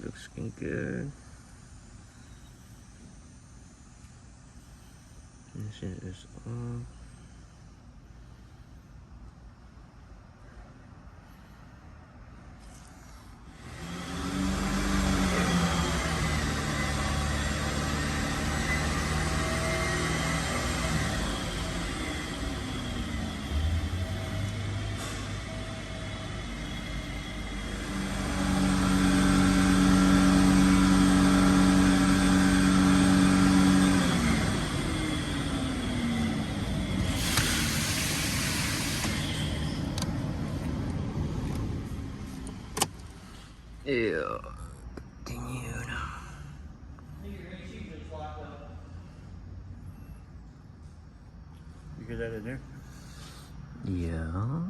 looking good. This is off. Yeah. Continued. You get that in there? Yeah.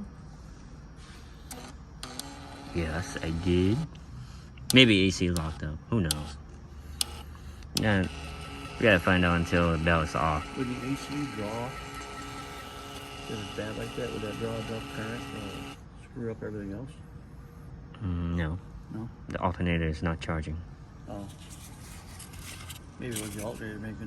Yes, I did. Maybe AC locked up. Who knows? Yeah, we gotta find out until the bell is off. Would the AC draw? If it's bad like that, would that draw enough current to screw up everything else? No. No? The alternator is not charging. Oh. Maybe it was the alternator making